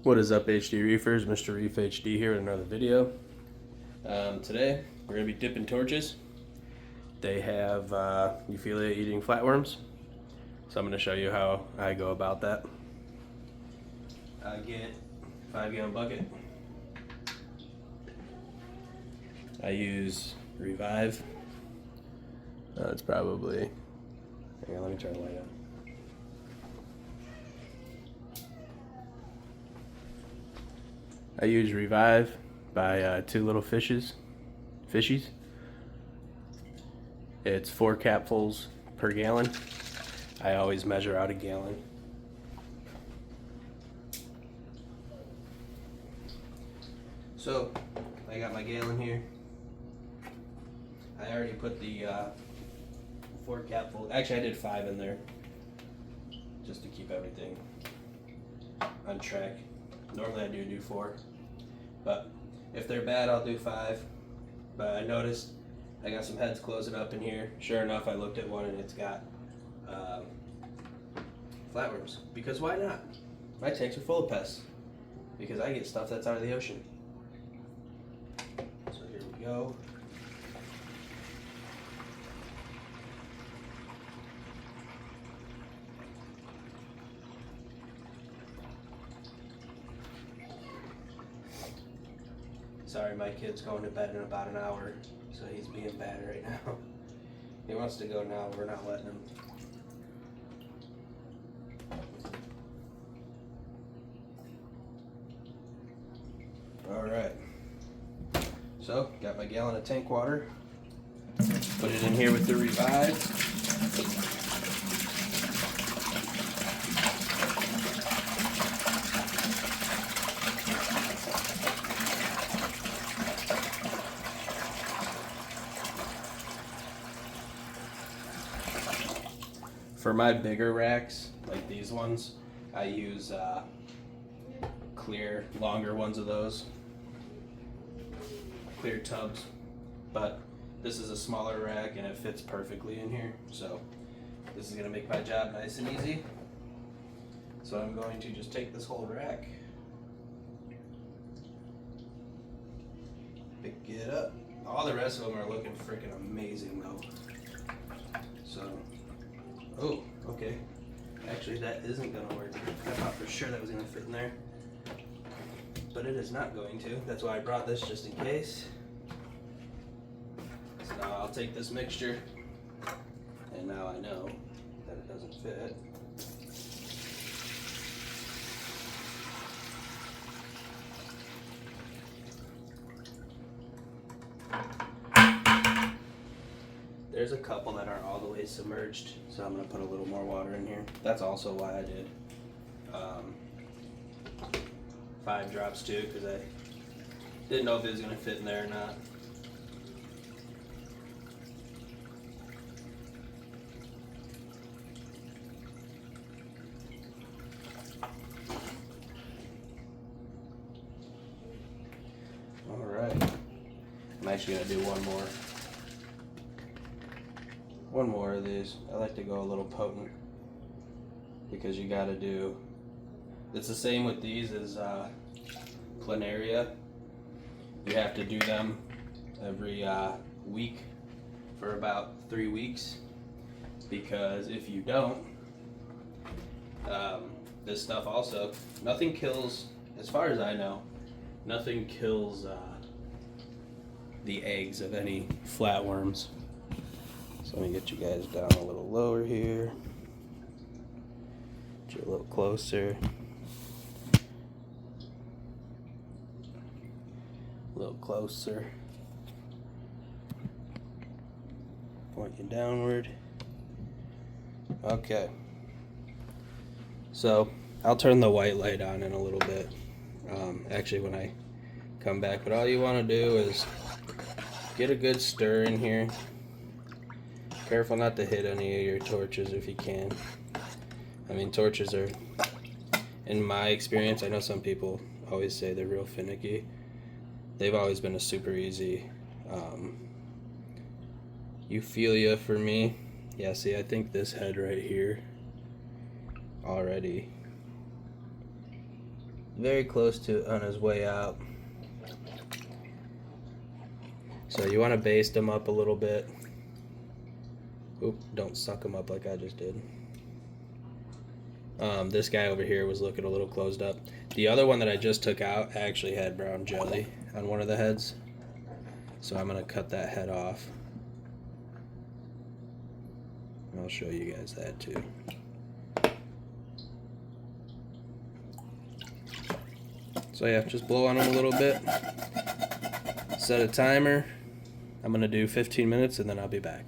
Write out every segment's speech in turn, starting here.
What is up, HD Reefers? Mr. Reef HD here with another video. Today we're going to be dipping torches. They have Euphyllia eating flatworms, so I'm going to show you how I go about that. I get a 5-gallon bucket. I use Revive. It's probably, hang on, let me turn the light on. I use Revive by Two Little Fishies. It's 4 capfuls per gallon. I always measure out a gallon. So, I got my gallon here. I already put the 4 capfuls. Actually, I did 5 in there just to keep everything on track. Normally I do 4, but if they're bad I'll do 5. But I noticed I got some heads closing up in here. Sure enough, I looked at one and it's got flatworms, because why not? My tanks are full of pests because I get stuff that's out of the ocean. So here we go. Sorry, my kid's going to bed in about an hour, so he's being bad right now. He wants to go now, we're not letting him. Alright, so got my gallon of tank water, put it in here with the Revive. For my bigger racks, like these ones, I use clear, longer ones of those. Clear tubs. But this is a smaller rack and it fits perfectly in here. So this is going to make my job nice and easy. So I'm going to just take this whole rack, pick it up. All the rest of them are looking freaking amazing though. So. Oh, okay. Actually, that isn't going to work. I thought for sure that was going to fit in there. But it is not going to. That's why I brought this, just in case. So now I'll take this mixture, and now I know that it doesn't fit. There's a couple that aren't all the way submerged, so I'm going to put a little more water in here. That's also why I did 5 drops too, because I didn't know if it was going to fit in there or not. Alright, I'm actually going to do one more of these. I like to go a little potent because you gotta do, it's the same with these as planaria. You have to do them every week for about 3 weeks, because if you don't, this stuff also, nothing kills, as far as I know, nothing kills the eggs of any flatworms. So let me get you guys down a little lower here. Get you a little closer. A little closer. Point you downward. Okay. So I'll turn the white light on in a little bit. Actually, when I come back, but all you want to do is get a good stir in here. Careful not to hit any of your torches if you can. I mean, torches are, in my experience, I know some people always say they're real finicky. They've always been a super easy Euphyllia for me. Yeah, see, I think this head right here already very close to on his way out. So you want to baste him up a little bit. Oop, don't suck him up like I just did. This guy over here was looking a little closed up. The other one that I just took out actually had brown jelly on one of the heads. So I'm going to cut that head off. I'll show you guys that too. So yeah, just blow on them a little bit. Set a timer. I'm going to do 15 minutes and then I'll be back.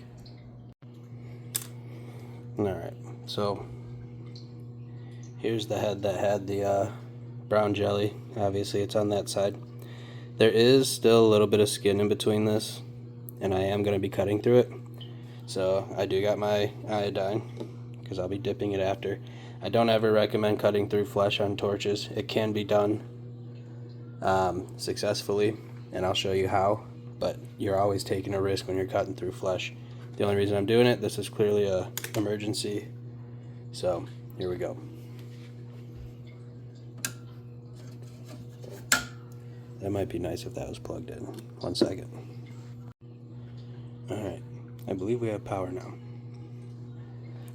Alright, so here's the head that had the brown jelly. Obviously it's on that side. There is still a little bit of skin in between this, and I am going to be cutting through it. So I do got my iodine, because I'll be dipping it after. I don't ever recommend cutting through flesh on torches. It can be done successfully, and I'll show you how, but you're always taking a risk when you're cutting through flesh. The only reason I'm doing it, this is clearly a emergency, so here we go. That might be nice if that was plugged in. 1 second. Alright, I believe we have power now.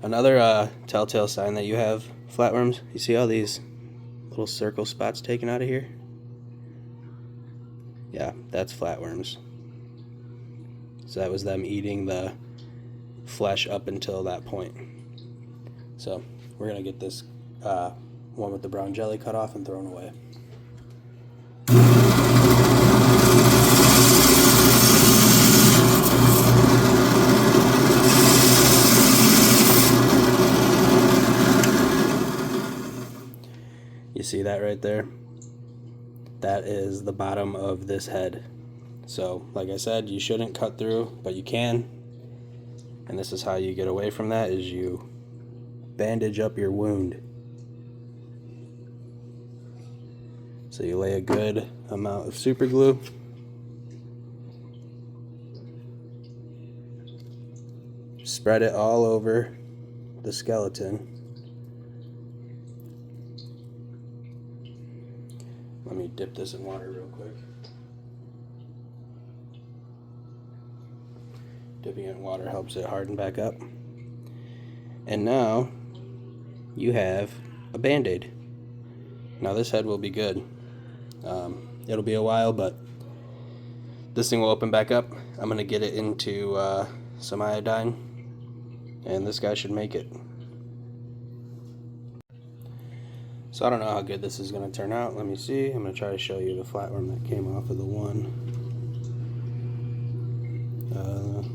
Another telltale sign that you have flatworms, you see all these little circle spots taken out of here? Yeah, that's flatworms. So that was them eating the flesh up until that point. So we're going to get this one with the brown jelly cut off and thrown away. You see that right there? That is the bottom of this head. So, like I said, you shouldn't cut through, but you can. And this is how you get away from that, is you bandage up your wound. So you lay a good amount of super glue. Spread it all over the skeleton. Let me dip this in water real quick. Dipping it in water helps it harden back up. And now you have a band-aid. Now this head will be good. It'll be a while, but this thing will open back up. I'm going to get it into some iodine, and this guy should make it. So I don't know how good this is going to turn out. Let me see. I'm going to try to show you the flatworm that came off of the one.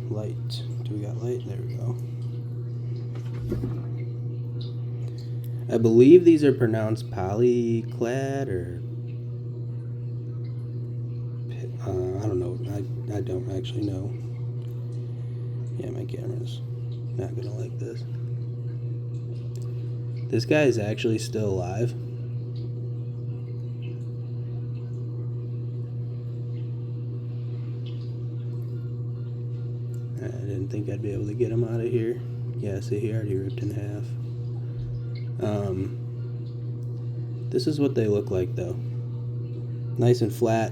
Light. Do we got light? There we go. I believe these are pronounced polyclad, or I don't know. I don't actually know. Yeah, my camera's not gonna like this. This guy is actually still alive. I didn't think I'd be able to get him out of here. Yeah, see, he already ripped in half. This is what they look like, though. Nice and flat.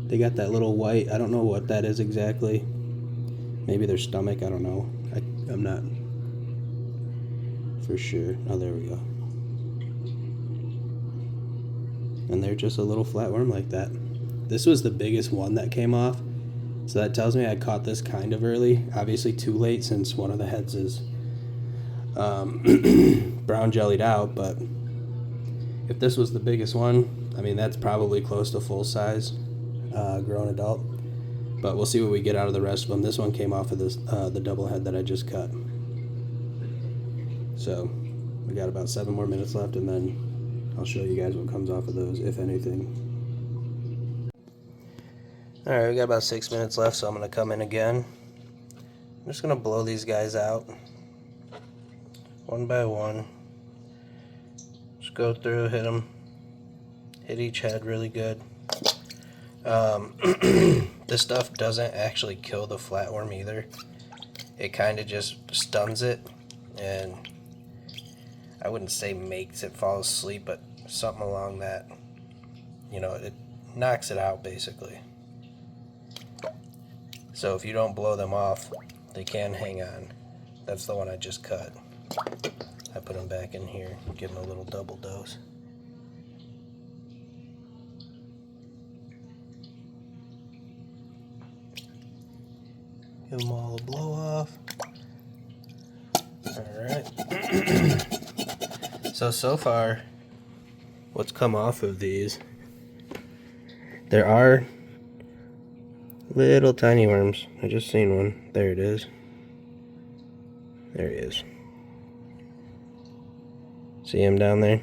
They got that little white, I don't know what that is exactly. Maybe their stomach, I don't know. I'm not for sure. Oh, there we go. And they're just a little flatworm like that. This was the biggest one that came off. So that tells me I caught this kind of early. Obviously too late, since one of the heads is brown jellied out, but if this was the biggest one, I mean, that's probably close to full size grown adult, but we'll see what we get out of the rest of them. This one came off of this the double head that I just cut. So we got about 7 more minutes left, and then I'll show you guys what comes off of those, if anything. Alright, we got about 6 minutes left, so I'm going to come in again. I'm just going to blow these guys out one by one. Just go through, hit them, hit each head really good. This stuff doesn't actually kill the flatworm either. It kind of just stuns it, and I wouldn't say makes it fall asleep, but something along that you know, it knocks it out basically. So if you don't blow them off, they can hang on. That's the one I just cut. I put them back in here, give them a little double dose. Give them all a blow off. Alright. So far, what's come off of these, there are little tiny worms. I just seen one. There it is. There he is. See him down there?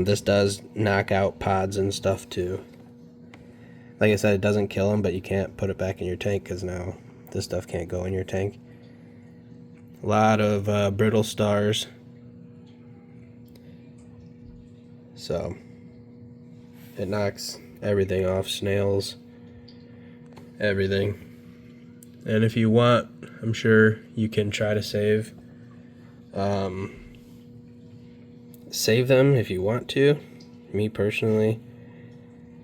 This does knock out pods and stuff too. Like I said, it doesn't kill them, but you can't put it back in your tank because now this stuff can't go in your tank. A lot of brittle stars. So it knocks everything off, snails, everything. And if you want, I'm sure you can try to save them if you want to. Me personally,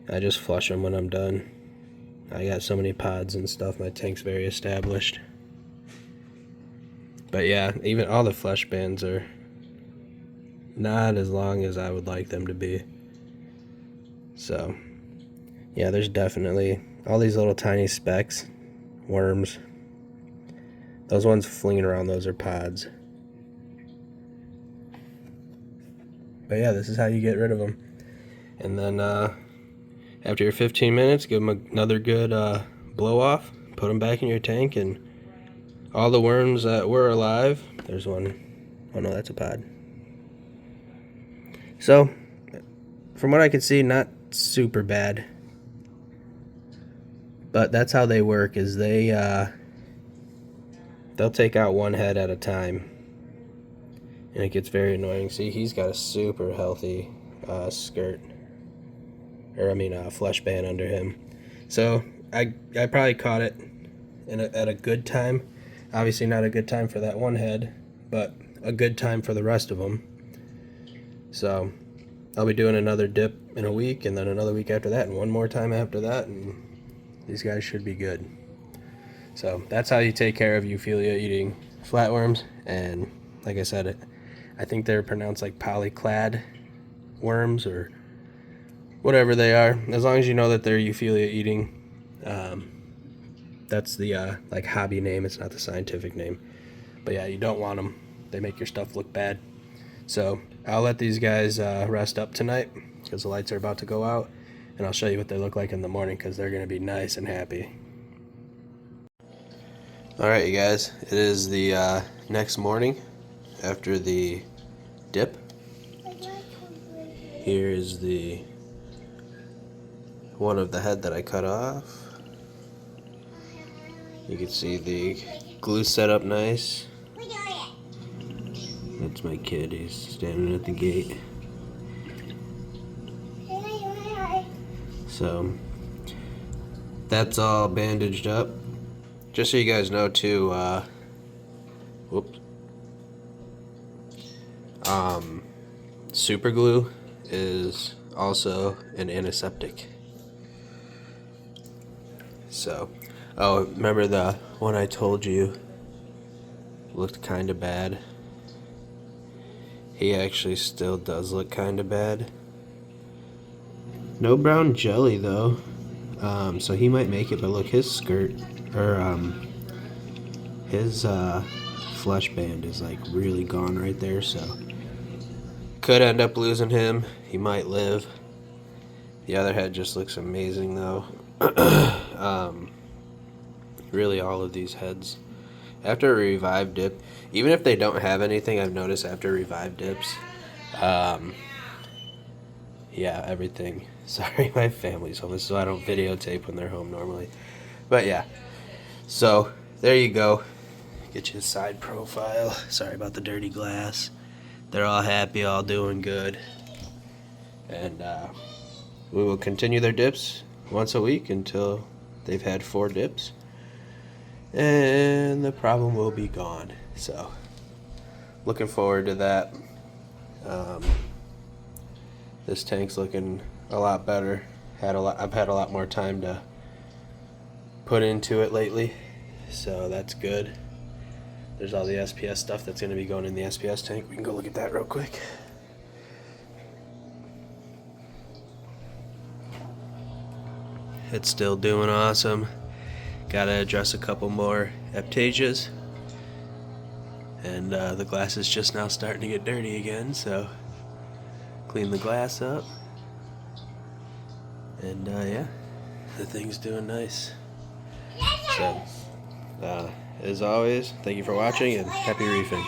I just flush them when I'm done. I got so many pods and stuff, my tank's very established. But yeah, even all the flesh bands are not as long as I would like them to be. So yeah, there's definitely all these little tiny specks, worms. Those ones flinging around, those are pods. But yeah, this is how you get rid of them. And then after your 15 minutes, give them another good blow off, put them back in your tank, and all the worms that were alive, there's one. Oh no, that's a pod. So from what I could see, not super bad, but that's how they work, is they'll take out one head at a time, and it gets very annoying. See, he's got a super healthy flesh band under him. So I probably caught it at a good time. Obviously not a good time for that one head, but a good time for the rest of them. So I'll be doing another dip in a week, and then another week after that, and one more time after that, and these guys should be good. So that's how you take care of Euphyllia eating flatworms. And like I said, I think they're pronounced like polyclad worms or whatever they are. As long as you know that they're Euphyllia eating, that's the like hobby name. It's not the scientific name. But yeah, you don't want them. They make your stuff look bad. So I'll let these guys rest up tonight because the lights are about to go out, and I'll show you what they look like in the morning because they're going to be nice and happy. Alright you guys, it is the next morning after the dip. Here is the one of the head that I cut off. You can see the glue set up nice. That's my kid, he's standing at the gate. So that's all bandaged up. Just so you guys know too, super glue is also an antiseptic. So, oh, remember the one I told you looked kind of bad? He actually still does look kind of bad. No brown jelly though, so he might make it, but look, his skirt, or his flesh band is like really gone right there, so could end up losing him. He might live. The other head just looks amazing though. Really all of these heads after a revive dip, even if they don't have anything, I've noticed after revive dips, yeah, everything. Sorry, my family's home, so I don't videotape when they're home normally. But yeah, so there you go. Get you a side profile. Sorry about the dirty glass. They're all happy, all doing good. And we will continue their dips once a week until they've had 4 dips. And the problem will be gone. So, looking forward to that. This tank's looking a lot better. I've had a lot more time to put into it lately, so that's good. There's all the SPS stuff that's going to be going in the SPS tank. We can go look at that real quick. It's still doing awesome. Gotta address a couple more aptasias. And the glass is just now starting to get dirty again, so clean the glass up. And yeah, the thing's doing nice. So, as always, thank you for watching and happy reefing.